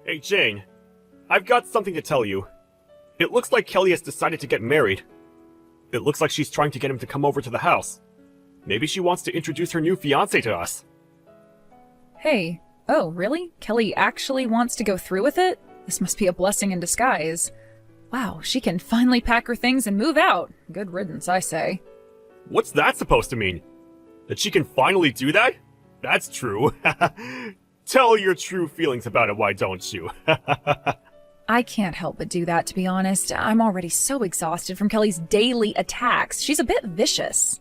Hey Jane, I've got something to tell you. It looks like Kelly has decided to get married. It looks like she's trying to get him to come over to the house. Maybe she wants to introduce her new fiancé to us. Hey, oh, really? Kelly actually wants to go through with it? This must be a blessing in disguise. Wow, she can finally pack her things and move out. Good riddance, I say. What's that supposed to mean? That she can finally do that? That's true. Tell your true feelings about it, why don't you? I can't help but do that, to be honest. I'm already so exhausted from Kelly's daily attacks. She's a bit vicious.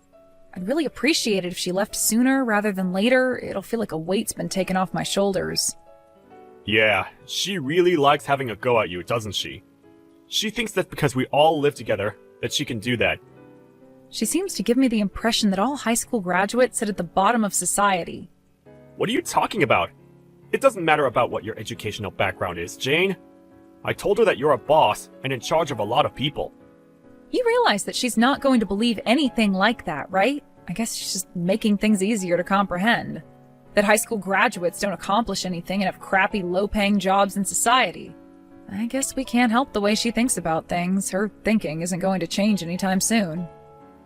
I'd really appreciate it if she left sooner rather than later. It'll feel like a weight's been taken off my shoulders. Yeah, she really likes having a go at you, doesn't she? She thinks that because we all live together, that she can do that. She seems to give me the impression that all high school graduates sit at the bottom of society. What are you talking about? It doesn't matter about what your educational background is, Jane. I told her that you're a boss and in charge of a lot of people. You realize that she's not going to believe anything like that, right? I guess she's just making things easier to comprehend. That high school graduates don't accomplish anything and have crappy, low-paying jobs in society. I guess we can't help the way she thinks about things. Her thinking isn't going to change anytime soon.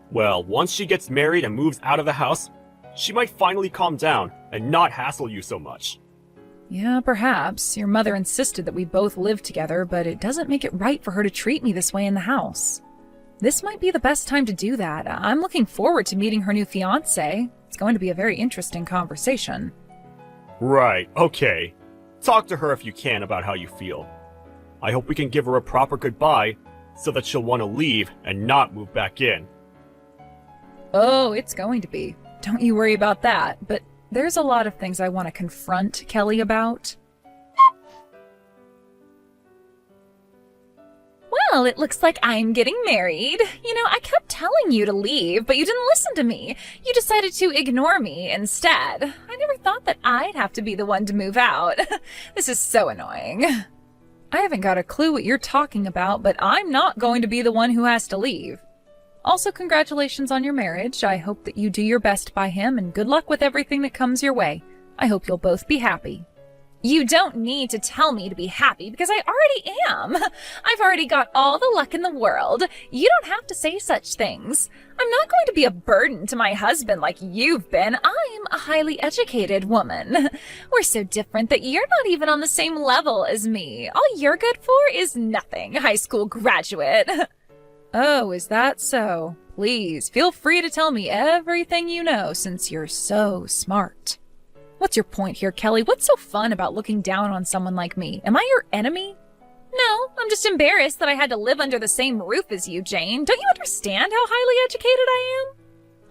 Well, once she gets married and moves out of the house, she might finally calm down and not hassle you so much. Yeah, perhaps. Your mother insisted that we both live together, but it doesn't make it right for her to treat me this way in the house. This might be the best time to do that. I'm looking forward to meeting her new fiancé. It's going to be a very interesting conversation. Right, okay. Talk to her if you can about how you feel. I hope we can give her a proper goodbye so that she'll want to leave and not move back in. Oh, it's going to be. Don't you worry about that, but there's a lot of things I want to confront Kelly about. Well, it looks like I'm getting married. You know, I kept telling you to leave, but you didn't listen to me. You decided to ignore me instead. I never thought that I'd have to be the one to move out. This is so annoying. I haven't got a clue what you're talking about, but I'm not going to be the one who has to leave. Also, congratulations on your marriage. I hope that you do your best by him, and good luck with everything that comes your way. I hope you'll both be happy. You don't need to tell me to be happy because I already am. I've already got all the luck in the world. You don't have to say such things. I'm not going to be a burden to my husband like you've been. I'm a highly educated woman. We're so different that you're not even on the same level as me. All you're good for is nothing, high school graduate. Oh, is that so? Please, feel free to tell me everything you know since you're so smart. What's your point here, Kelly? What's so fun about looking down on someone like me? Am I your enemy? No, I'm just embarrassed that I had to live under the same roof as you, Jane. Don't you understand how highly educated I am?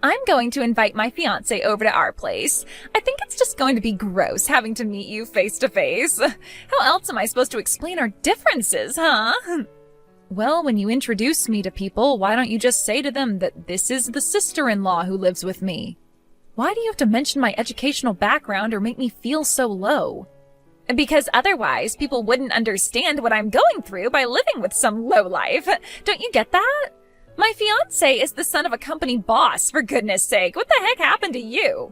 I'm going to invite my fiancé over to our place. I think it's just going to be gross having to meet you face to face. How else am I supposed to explain our differences, huh? Well, when you introduce me to people, why don't you just say to them that this is the sister-in-law who lives with me? Why do you have to mention my educational background or make me feel so low? Because otherwise, people wouldn't understand what I'm going through by living with some lowlife. Don't you get that? My fiancé is the son of a company boss, for goodness sake. What the heck happened to you?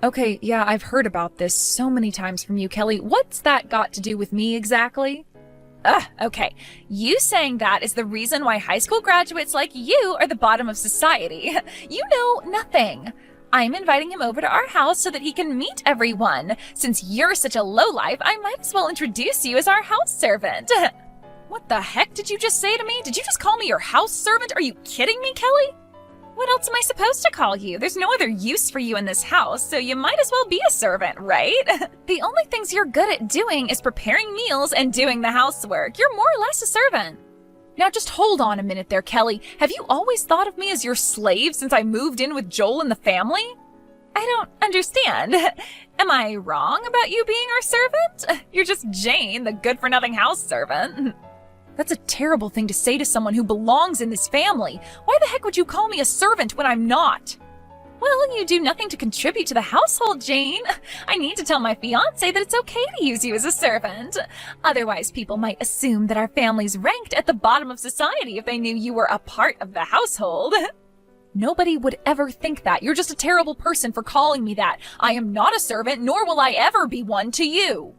Okay, yeah, I've heard about this so many times from you, Kelly. What's that got to do with me exactly? Okay. You saying that is the reason why high school graduates like you are the bottom of society. You know nothing. I'm inviting him over to our house so that he can meet everyone. Since you're such a lowlife, I might as well introduce you as our house servant. What the heck did you just say to me? Did you just call me your house servant? Are you kidding me, Kelly? What else am I supposed to call you? There's no other use for you in this house, so you might as well be a servant, right? The only things you're good at doing is preparing meals and doing the housework. You're more or less a servant. Now just hold on a minute there, Kelly. Have you always thought of me as your slave since I moved in with Joel and the family? I don't understand. Am I wrong about you being our servant? You're just Jane, the good-for-nothing house servant. That's a terrible thing to say to someone who belongs in this family. Why the heck would you call me a servant when I'm not? Well, you do nothing to contribute to the household, Jane. I need to tell my fiancé that it's okay to use you as a servant. Otherwise, people might assume that our family's ranked at the bottom of society if they knew you were a part of the household. Nobody would ever think that. You're just a terrible person for calling me that. I am not a servant, nor will I ever be one to you.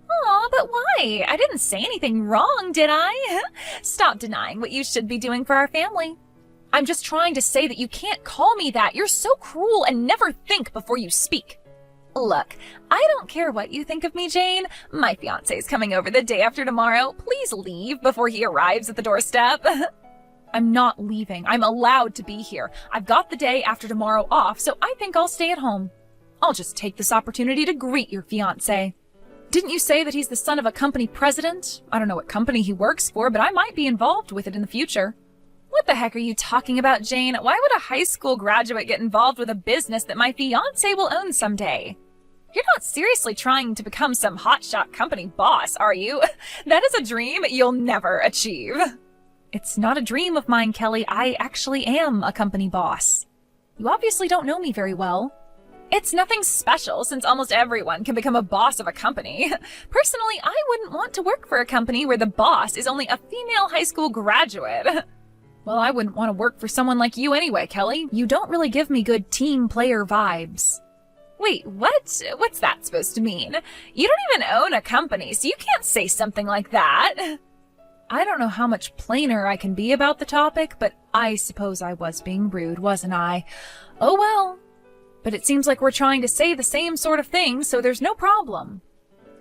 Aw, but why? Why? I didn't say anything wrong, did I? Stop denying what you should be doing for our family. I'm just trying to say that you can't call me that. You're so cruel and never think before you speak. Look, I don't care what you think of me, Jane. My fiancé's coming over the day after tomorrow. Please leave before he arrives at the doorstep. I'm not leaving. I'm allowed to be here. I've got the day after tomorrow off, so I think I'll stay at home. I'll just take this opportunity to greet your fiancé. Didn't you say that he's the son of a company president? I don't know what company he works for, but I might be involved with it in the future. What the heck are you talking about, Jane? Why would a high school graduate get involved with a business that my fiancé will own someday? You're not seriously trying to become some hotshot company boss, are you? That is a dream you'll never achieve. It's not a dream of mine, Kelly. I actually am a company boss. You obviously don't know me very well. It's nothing special since almost everyone can become a boss of a company. Personally, I wouldn't want to work for a company where the boss is only a female high school graduate. Well, I wouldn't want to work for someone like you anyway, Kelly. You don't really give me good team player vibes. Wait, what? What's that supposed to mean? You don't even own a company, so you can't say something like that. I don't know how much plainer I can be about the topic, but I suppose I was being rude, wasn't I? Oh well. But it seems like we're trying to say the same sort of thing, so there's no problem.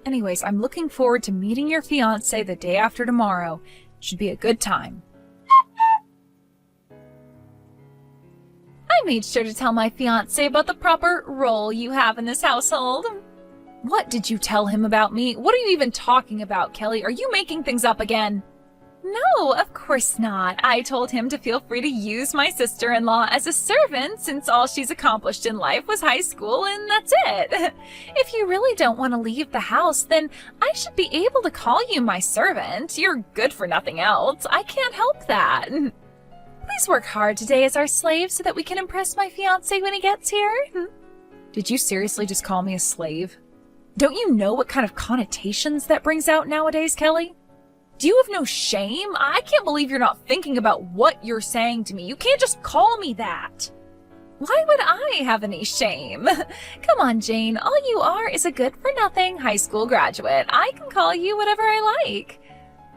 Anyways, I'm looking forward to meeting your fiancé the day after tomorrow. Should be a good time. I made sure to tell my fiancé about the proper role you have in this household. What did you tell him about me? What are you even talking about, Kelly? Are you making things up again? No, of course not. I told him to feel free to use my sister-in-law as a servant since all she's accomplished in life was high school and that's it. If you really don't want to leave the house, then I should be able to call you my servant. You're good for nothing else. I can't help that. Please work hard today as our slave so that we can impress my fiancé when he gets here. Did you seriously just call me a slave? Don't you know what kind of connotations that brings out nowadays, Kelly? Do you have no shame? I can't believe you're not thinking about what you're saying to me. You can't just call me that. Why would I have any shame? Come on, Jane. All you are is a good-for-nothing high school graduate. I can call you whatever I like.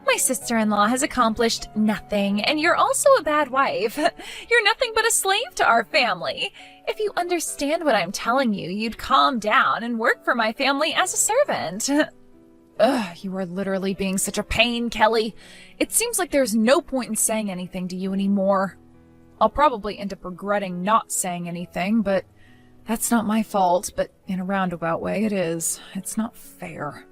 My sister-in-law has accomplished nothing, and you're also a bad wife. You're nothing but a slave to our family. If you understand what I'm telling you, you'd calm down and work for my family as a servant. Ugh, you are literally being such a pain, Kelly. It seems like there's no point in saying anything to you anymore. I'll probably end up regretting not saying anything, but that's not my fault. But in a roundabout way, it is. It's not fair.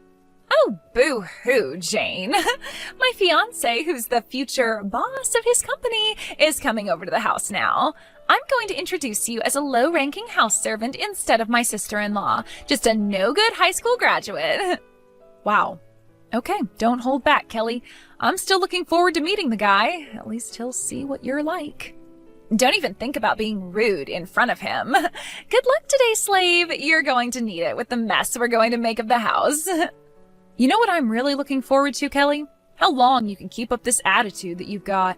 Oh, boo-hoo, Jane. My fiancé, who's the future boss of his company, is coming over to the house now. I'm going to introduce you as a low-ranking house servant instead of my sister-in-law. Just a no-good high school graduate. Wow. Okay, don't hold back, Kelly. I'm still looking forward to meeting the guy. At least he'll see what you're like. Don't even think about being rude in front of him. Good luck today, slave. You're going to need it with the mess we're going to make of the house. You know what I'm really looking forward to, Kelly? How long you can keep up this attitude that you've got.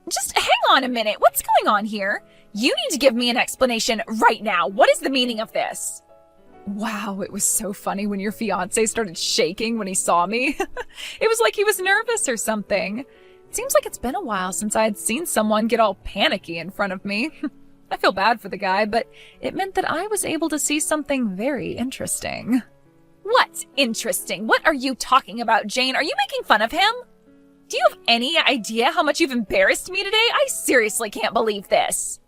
Just hang on a minute. What's going on here? You need to give me an explanation right now. What is the meaning of this? Wow, it was so funny when your fiancé started shaking when he saw me. It was like he was nervous or something. It seems like it's been a while since I had seen someone get all panicky in front of me. I feel bad for the guy, but it meant that I was able to see something very interesting. What's interesting? What are you talking about, Jane? Are you making fun of him? Do you have any idea how much you've embarrassed me today? I seriously can't believe this.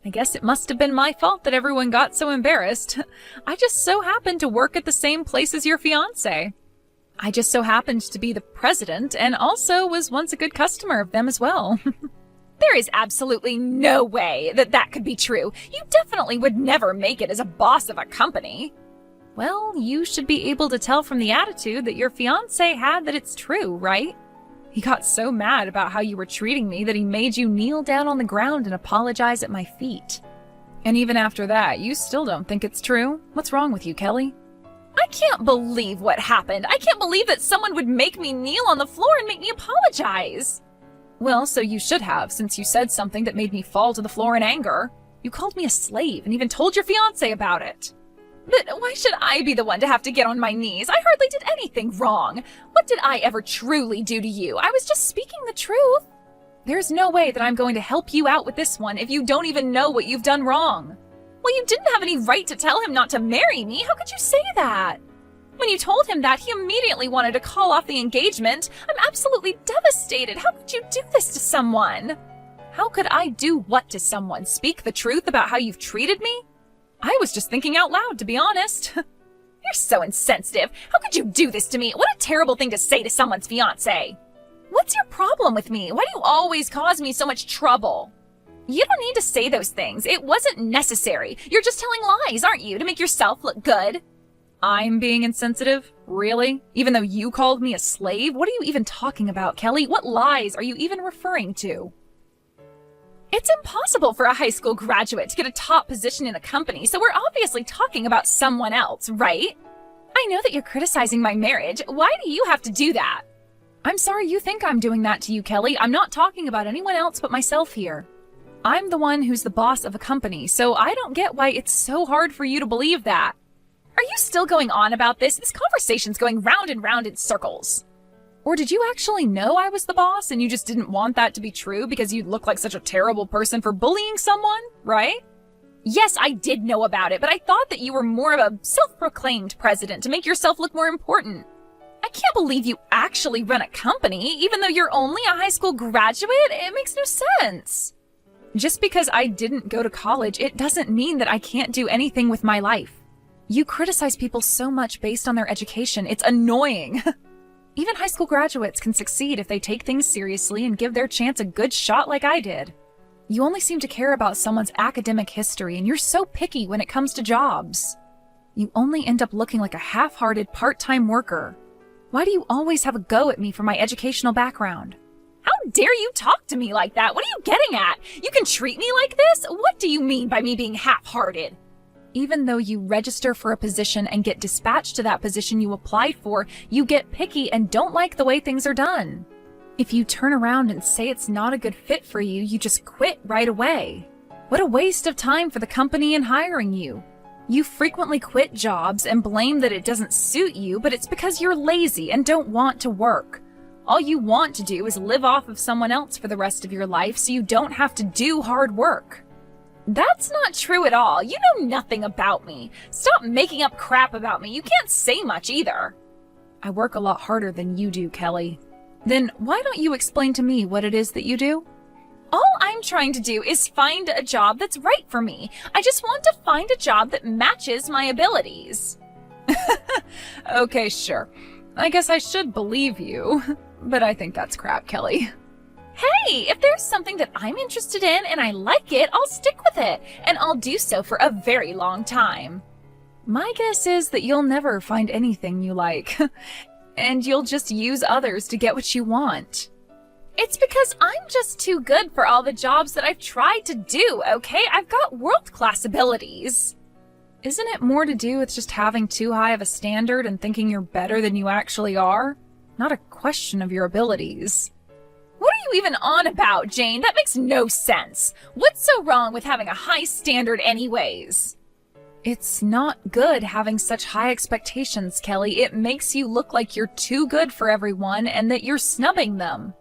I guess it must have been my fault that everyone got so embarrassed. I just so happened to work at the same place as your fiancé. I just so happened to be the president and also was once a good customer of them as well. There is absolutely no way that that could be true. You definitely would never make it as a boss of a company. Well, you should be able to tell from the attitude that your fiancé had that it's true, right? He got so mad about how you were treating me that he made you kneel down on the ground and apologize at my feet. And even after that, you still don't think it's true? What's wrong with you, Kelly? I can't believe what happened. I can't believe that someone would make me kneel on the floor and make me apologize. Well, so you should have, since you said something that made me fall to the floor in anger. You called me a slave and even told your fiancé about it. But why should I be the one to have to get on my knees? I hardly did anything wrong. What did I ever truly do to you? I was just speaking the truth. There's no way that I'm going to help you out with this one if you don't even know what you've done wrong. Well, you didn't have any right to tell him not to marry me. How could you say that? When you told him that, he immediately wanted to call off the engagement. I'm absolutely devastated. How could you do this to someone? How could I do what to someone? Speak the truth about how you've treated me? I was just thinking out loud, to be honest. You're so insensitive. How could you do this to me? What a terrible thing to say to someone's fiancé. What's your problem with me? Why do you always cause me so much trouble? You don't need to say those things. It wasn't necessary. You're just telling lies, aren't you, to make yourself look good? I'm being insensitive? Really? Even though you called me a slave? What are you even talking about, Kelly? What lies are you even referring to? It's impossible for a high school graduate to get a top position in a company, so we're obviously talking about someone else, right? I know that you're criticizing my marriage. Why do you have to do that? I'm sorry you think I'm doing that to you, Kelly. I'm not talking about anyone else but myself here. I'm the one who's the boss of a company, so I don't get why it's so hard for you to believe that. Are you still going on about this? This conversation's going round and round in circles. Or did you actually know I was the boss and you just didn't want that to be true because you'd look like such a terrible person for bullying someone, right? Yes, I did know about it, but I thought that you were more of a self-proclaimed president to make yourself look more important. I can't believe you actually run a company, even though you're only a high school graduate. It makes no sense. Just because I didn't go to college, it doesn't mean that I can't do anything with my life. You criticize people so much based on their education. It's annoying. Even high school graduates can succeed if they take things seriously and give their chance a good shot like I did. You only seem to care about someone's academic history, and you're so picky when it comes to jobs. You only end up looking like a half-hearted part-time worker. Why do you always have a go at me for my educational background? How dare you talk to me like that? What are you getting at? You can treat me like this? What do you mean by me being half-hearted? Even though you register for a position and get dispatched to that position you applied for, you get picky and don't like the way things are done. If you turn around and say it's not a good fit for you, you just quit right away. What a waste of time for the company in hiring you. You frequently quit jobs and blame that it doesn't suit you, but it's because you're lazy and don't want to work. All you want to do is live off of someone else for the rest of your life so you don't have to do hard work. That's not true at all. You know nothing about me. Stop making up crap about me. You can't say much either. I work a lot harder than you do, Kelly. Then why don't you explain to me what it is that you do? All I'm trying to do is find a job that's right for me. I just want to find a job that matches my abilities. Okay, sure. I guess I should believe you, but I think that's crap, Kelly. Hey, if there's something that I'm interested in and I like it, I'll stick with it, and I'll do so for a very long time. My guess is that you'll never find anything you like, and you'll just use others to get what you want. It's because I'm just too good for all the jobs that I've tried to do, okay? I've got world-class abilities. Isn't it more to do with just having too high of a standard and thinking you're better than you actually are? Not a question of your abilities. What are you even on about, Jane? That makes no sense. What's so wrong with having a high standard anyways? It's not good having such high expectations, Kelly. It makes you look like you're too good for everyone and that you're snubbing them.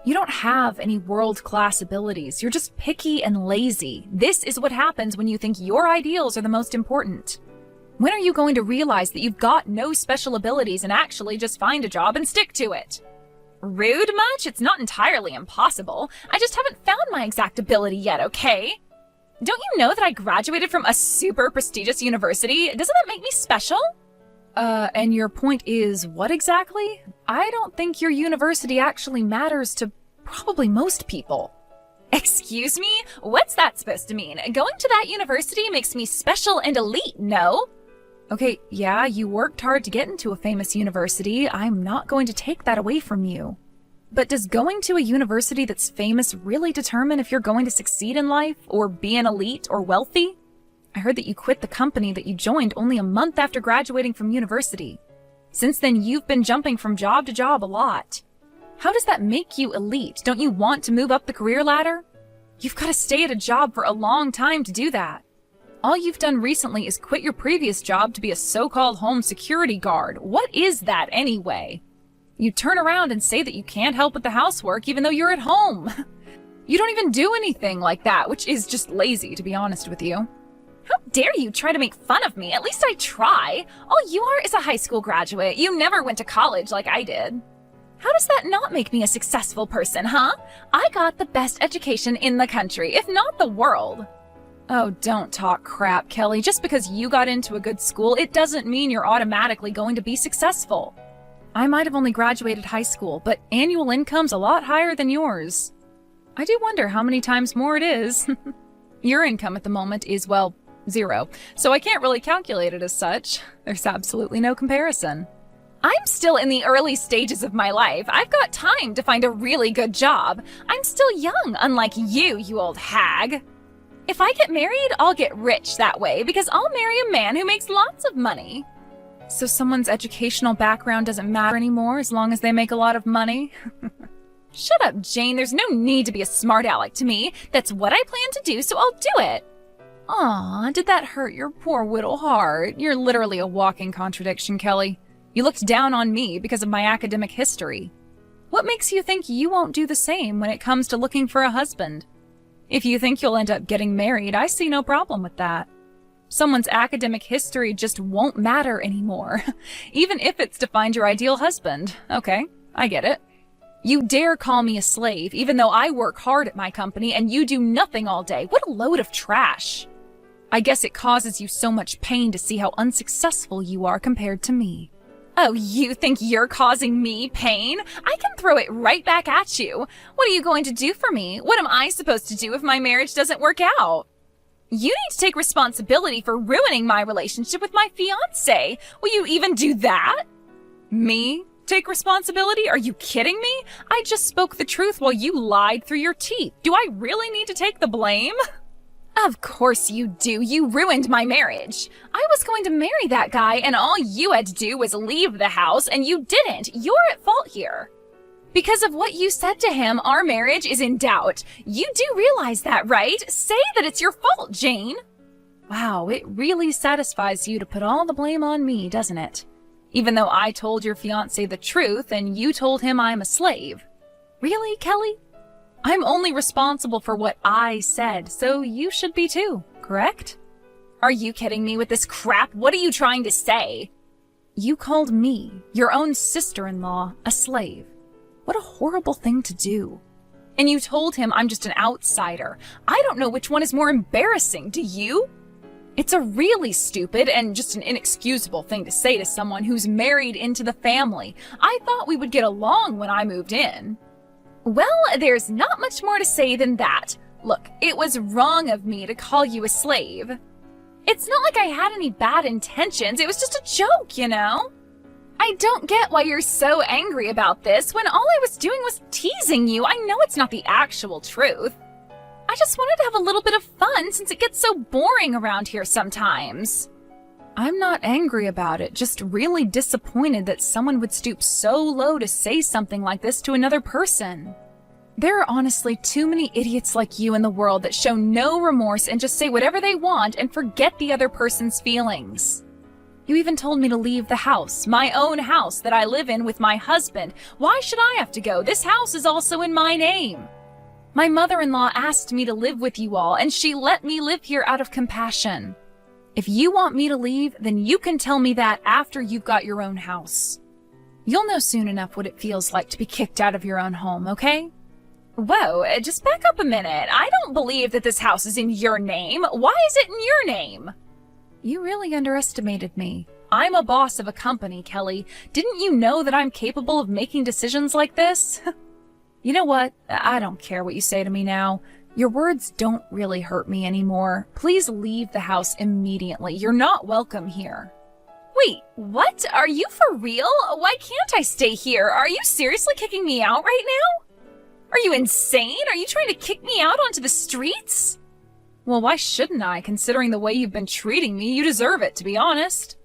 You don't have any world-class abilities. You're just picky and lazy. This is what happens when you think your ideals are the most important. When are you going to realize that you've got no special abilities and actually just find a job and stick to it? Rude much? It's not entirely impossible. I just haven't found my exact ability yet, okay? Don't you know that I graduated from a super prestigious university? Doesn't that make me special? And your point is what exactly? I don't think your university actually matters to probably most people. Excuse me? What's that supposed to mean? Going to that university makes me special and elite, no? Okay, yeah, you worked hard to get into a famous university. I'm not going to take that away from you. But does going to a university that's famous really determine if you're going to succeed in life, or be an elite or wealthy? I heard that you quit the company that you joined only a month after graduating from university. Since then, you've been jumping from job to job a lot. How does that make you elite? Don't you want to move up the career ladder? You've got to stay at a job for a long time to do that. All you've done recently is quit your previous job to be a so-called home security guard. What is that anyway? You turn around and say that you can't help with the housework even though you're at home. You don't even do anything like that, which is just lazy, to be honest with you. How dare you try to make fun of me? At least I try. All you are is a high school graduate. You never went to college like I did. How does that not make me a successful person, huh? I got the best education in the country, if not the world. Oh, don't talk crap, Kelly. Just because you got into a good school, it doesn't mean you're automatically going to be successful. I might have only graduated high school, but annual income's a lot higher than yours. I do wonder how many times more it is. Your income at the moment is, well, 0, so I can't really calculate it as such. There's absolutely no comparison. I'm still in the early stages of my life. I've got time to find a really good job. I'm still young, unlike you old hag. If I get married, I'll get rich that way because I'll marry a man who makes lots of money. So someone's educational background doesn't matter anymore as long as they make a lot of money? Shut up, Jane. There's no need to be a smart aleck to me. That's what I plan to do, so I'll do it. Aw, did that hurt your poor little heart? You're literally a walking contradiction, Kelly. You looked down on me because of my academic history. What makes you think you won't do the same when it comes to looking for a husband? If you think you'll end up getting married, I see no problem with that. Someone's academic history just won't matter anymore, even if it's to find your ideal husband. Okay, I get it. You dare call me a slave, even though I work hard at my company and you do nothing all day. What a load of trash. I guess it causes you so much pain to see how unsuccessful you are compared to me. Oh, you think you're causing me pain? I can throw it right back at you. What are you going to do for me? What am I supposed to do if my marriage doesn't work out? You need to take responsibility for ruining my relationship with my fiancé. Will you even do that? Me? Take responsibility? Are you kidding me? I just spoke the truth while you lied through your teeth. Do I really need to take the blame? Of course you do. You ruined my marriage. I was going to marry that guy and all you had to do was leave the house and you didn't. You're at fault here. Because of what you said to him, our marriage is in doubt. You do realize that, right? Say that it's your fault, Jane. Wow, it really satisfies you to put all the blame on me, doesn't it? Even though I told your fiancé the truth and you told him I'm a slave. Really, Kelly? I'm only responsible for what I said, so you should be too, correct? Are you kidding me with this crap? What are you trying to say? You called me, your own sister-in-law, a slave. What a horrible thing to do. And you told him I'm just an outsider. I don't know which one is more embarrassing, do you? It's a really stupid and just an inexcusable thing to say to someone who's married into the family. I thought we would get along when I moved in. Well, there's not much more to say than that. Look, it was wrong of me to call you a slave. It's not like I had any bad intentions. It was just a joke, you know? I don't get why you're so angry about this when all I was doing was teasing you. I know it's not the actual truth. I just wanted to have a little bit of fun since it gets so boring around here sometimes. I'm not angry about it, just really disappointed that someone would stoop so low to say something like this to another person. There are honestly too many idiots like you in the world that show no remorse and just say whatever they want and forget the other person's feelings. You even told me to leave the house, my own house that I live in with my husband. Why should I have to go? This house is also in my name. My mother-in-law asked me to live with you all, and she let me live here out of compassion. If you want me to leave, then you can tell me that after you've got your own house. You'll know soon enough what it feels like to be kicked out of your own home, okay? Whoa, just back up a minute. I don't believe that this house is in your name. Why is it in your name? You really underestimated me. I'm a boss of a company, Kelly. Didn't you know that I'm capable of making decisions like this? You know what? I don't care what you say to me now. Your words don't really hurt me anymore. Please leave the house immediately. You're not welcome here. Wait, what? Are you for real? Why can't I stay here? Are you seriously kicking me out right now? Are you insane? Are you trying to kick me out onto the streets? Well, why shouldn't I, considering the way you've been treating me? You deserve it, to be honest.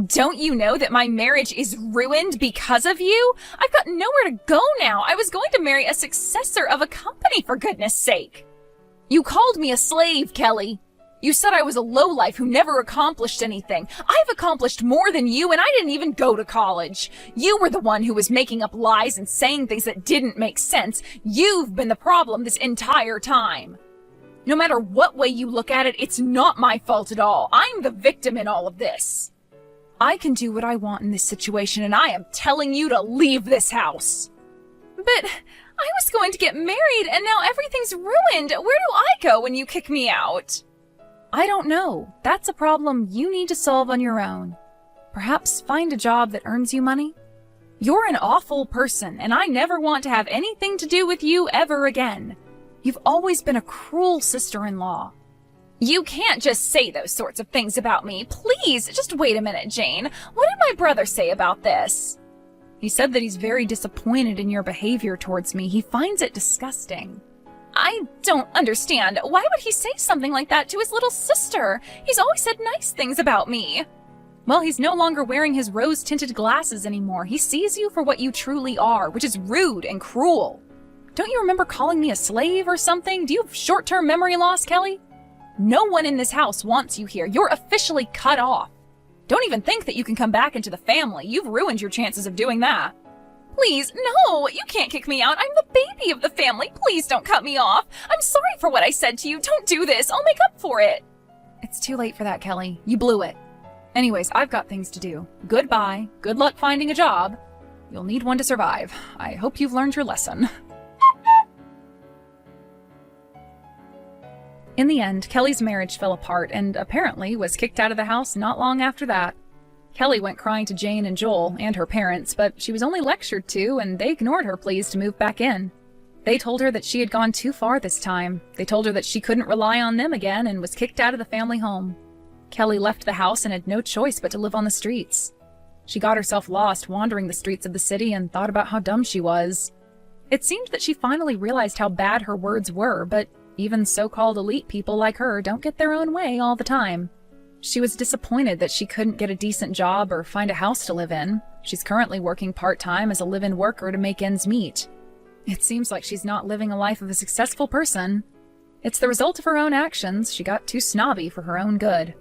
Don't you know that my marriage is ruined because of you? I've got nowhere to go now. I was going to marry a successor of a company, for goodness sake. You called me a slave, Kelly. You said I was a lowlife who never accomplished anything. I've accomplished more than you, and I didn't even go to college. You were the one who was making up lies and saying things that didn't make sense. You've been the problem this entire time. No matter what way you look at it, it's not my fault at all. I'm the victim in all of this. I can do what I want in this situation, and I am telling you to leave this house. But I was going to get married, and now everything's ruined. Where do I go when you kick me out? I don't know. That's a problem you need to solve on your own. Perhaps find a job that earns you money. You're an awful person, and I never want to have anything to do with you ever again. You've always been a cruel sister-in-law. You can't just say those sorts of things about me. Please, just wait a minute, Jane. What did my brother say about this? He said that he's very disappointed in your behavior towards me. He finds it disgusting. I don't understand. Why would he say something like that to his little sister? He's always said nice things about me. Well, he's no longer wearing his rose-tinted glasses anymore. He sees you for what you truly are, which is rude and cruel. Don't you remember calling me a slave or something? Do you have short-term memory loss, Kelly? No one in this house wants you here. You're officially cut off. Don't even think that you can come back into the family. You've ruined your chances of doing that. Please, no, you can't kick me out. I'm the baby of the family. Please don't cut me off. I'm sorry for what I said to you. Don't do this. I'll make up for it. It's too late for that, Kelly. You blew it. Anyways, I've got things to do. Goodbye. Good luck finding a job. You'll need one to survive. I hope you've learned your lesson. In the end, Kelly's marriage fell apart and apparently was kicked out of the house not long after that. Kelly went crying to Jane and Joel and her parents, but she was only lectured to, and they ignored her pleas to move back in. They told her that she had gone too far this time. They told her that she couldn't rely on them again and was kicked out of the family home. Kelly left the house and had no choice but to live on the streets. She got herself lost wandering the streets of the city and thought about how dumb she was. It seemed that she finally realized how bad her words were, but even so-called elite people like her don't get their own way all the time. She was disappointed that she couldn't get a decent job or find a house to live in. She's currently working part-time as a live-in worker to make ends meet. It seems like she's not living a life of a successful person. It's the result of her own actions. She got too snobby for her own good.